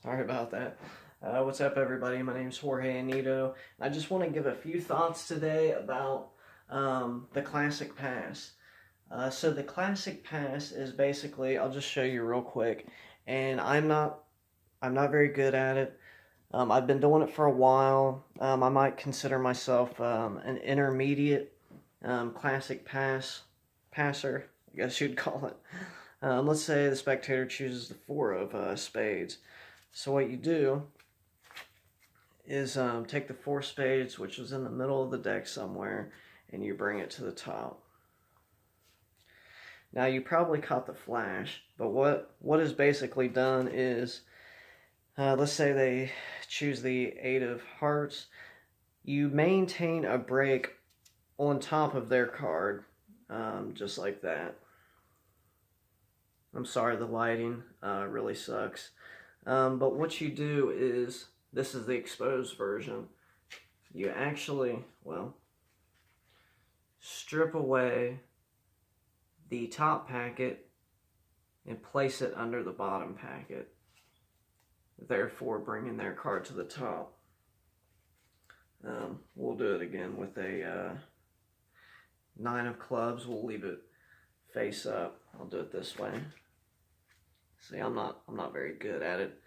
Sorry about that. What's up, everybody? My name's Jorge Anito. I just want to give a few thoughts today about the Classic Pass. So the Classic Pass is basically, I'll just show you real quick, and I'm not very good at it. I've been doing it for a while. I might consider myself an intermediate Classic passer, I guess you'd call it. Let's say the spectator chooses the four of spades. So what you do is take the four spades, which is in the middle of the deck somewhere, and you bring it to the top. Now you probably caught the flash, but what is basically done is, let's say they choose the eight of hearts, you maintain a break on top of their card, just like that. I'm sorry, the lighting really sucks. But what you do is, this is the exposed version. You actually, strip away the top packet and place it under the bottom packet, therefore bringing their card to the top. We'll do it again with a nine of clubs. We'll leave it face up. I'll do it this way. See, I'm not very good at it.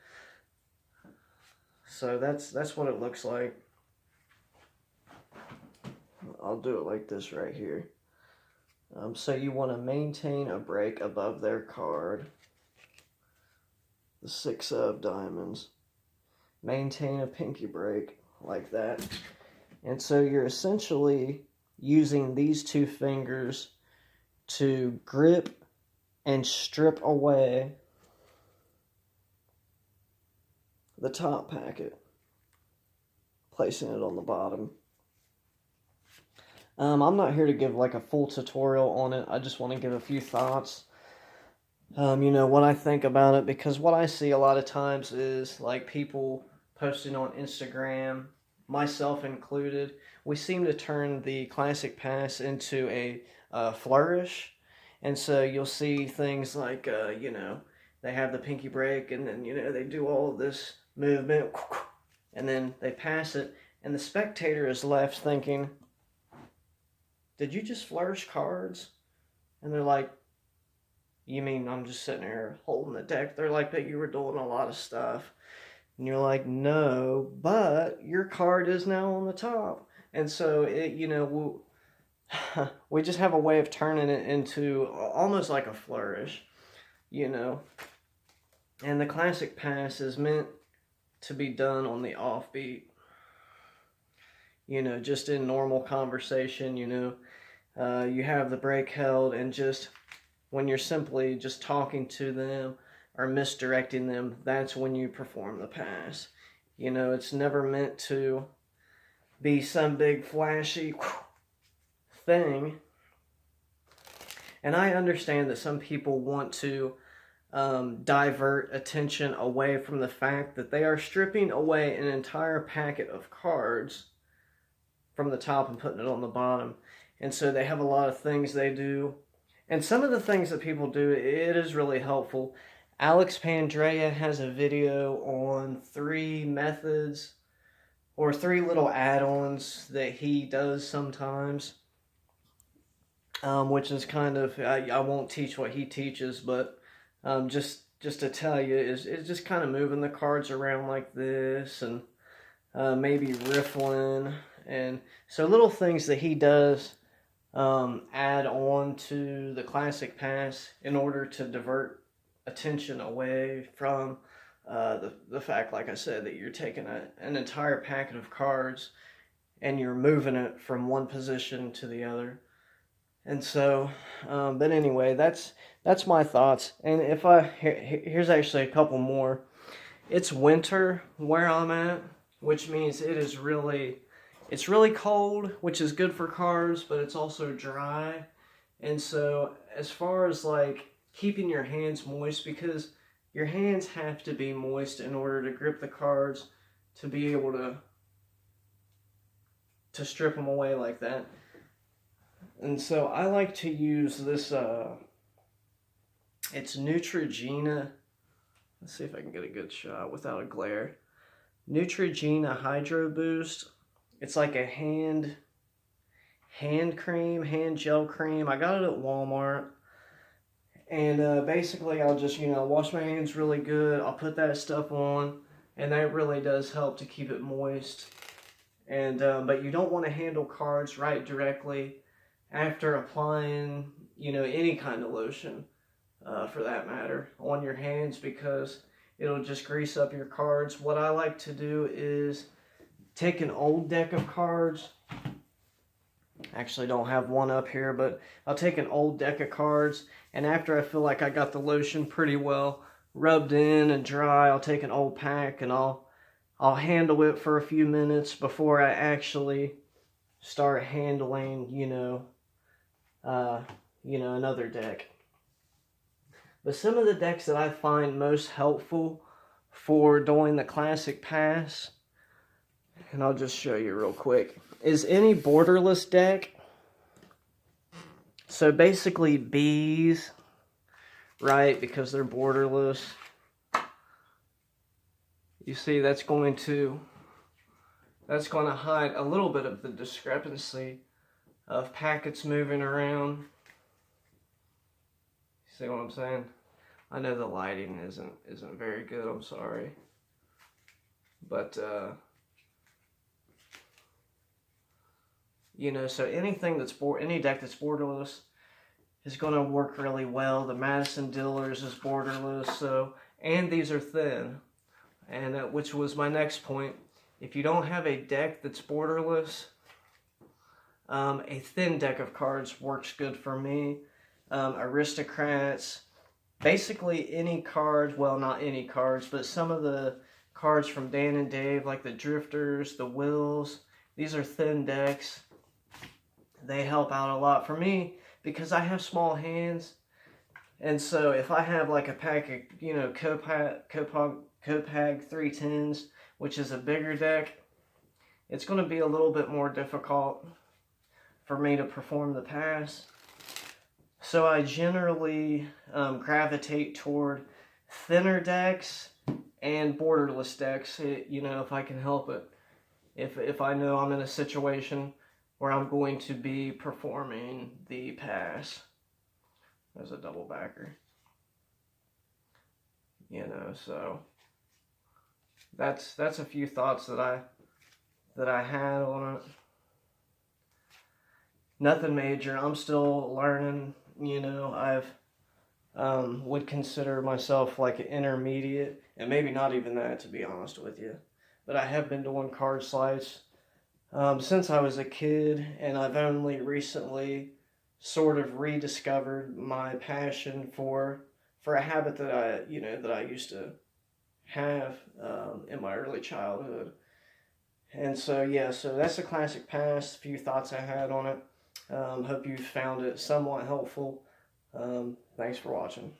So that's what it looks like. I'll do it like this right here. So you want to maintain a break above their card. The six of diamonds. Maintain a pinky break like that. And so you're essentially using these two fingers to grip and strip away the top packet, placing it on the bottom. I'm not here to give like a full tutorial on it. I just want to give a few thoughts. What I think about it, because what I see a lot of times is like people posting on Instagram, myself included, we seem to turn the Classic Pass into a flourish. And so you'll see things like, they have the pinky break, and then, they do all this movement, and then they pass it, and the spectator is left thinking, did you just flourish cards? And they're like, you mean I'm just sitting here holding the deck? They're like, but you were doing a lot of stuff. And you're like, no, but your card is now on the top. And so, we just have a way of turning it into almost like a flourish, And the Classic Pass is meant to be done on the offbeat. Just in normal conversation, you have the break held, and just when you're simply just talking to them or misdirecting them, that's when you perform the pass. It's never meant to be some big flashy thing. And I understand that some people want to divert attention away from the fact that they are stripping away an entire packet of cards from the top and putting it on the bottom. And so they have a lot of things they do. And some of the things that people do, it is really helpful. Alex Pandrea has a video on 3 methods or 3 little add-ons that he does sometimes, which is kind of, I won't teach what he teaches, but just to tell you, is just kind of moving the cards around like this, and maybe riffling, and so little things that he does add on to the Classic Pass in order to divert attention away from the fact, like I said, that you're taking an entire packet of cards and you're moving it from one position to the other. And so, but anyway, that's my thoughts. And here's actually a couple more. It's winter where I'm at, which means it's really cold, which is good for cards, but it's also dry. And so as far as like keeping your hands moist, because your hands have to be moist in order to grip the cards, to be able to strip them away like that. And so I like to use this, it's Neutrogena Let's see if I can get a good shot without a glare. Neutrogena Hydro Boost. It's like a hand cream, hand gel cream. I got it at Walmart. And basically I'll just, wash my hands really good. I'll put that stuff on, and that really does help to keep it moist. And but you don't want to handle cards right directly after applying, any kind of lotion, for that matter, on your hands, because it'll just grease up your cards. What I like to do is take an old deck of cards. Actually don't have one up here, but I'll take an old deck of cards, and after I feel like I got the lotion pretty well rubbed in and dry, I'll take an old pack and I'll handle it for a few minutes before I actually start handling, another deck. But some of the decks that I find most helpful for doing the classic pass, and I'll just show you real quick, is any borderless deck. So basically Bs, right, because they're borderless. You see, that's going to hide a little bit of the discrepancy of packets moving around. See what I'm saying? I know the lighting isn't very good, I'm sorry. But so any deck that's borderless is going to work really well. The Madison Dillers is borderless, and these are thin. And which was my next point. If you don't have a deck that's borderless, a thin deck of cards works good for me. Aristocrats, basically any cards, well, not any cards, but some of the cards from Dan and Dave, like the Drifters, the Wills, these are thin decks. They help out a lot for me because I have small hands. And so if I have like a pack of, Copag 310s, which is a bigger deck, it's going to be a little bit more difficult for me to perform the pass. So I generally gravitate toward thinner decks and borderless decks, if I can help it. If I know I'm in a situation where I'm going to be performing the pass. There's a double backer. So that's a few thoughts that I had on it. Nothing major. I'm still learning. I've would consider myself like an intermediate, and maybe not even that, to be honest with you. But I have been doing card slides since I was a kid, and I've only recently sort of rediscovered my passion for a habit that I used to have in my early childhood. And so that's a classic pass. A few thoughts I had on it. Hope you found it somewhat helpful. Thanks for watching.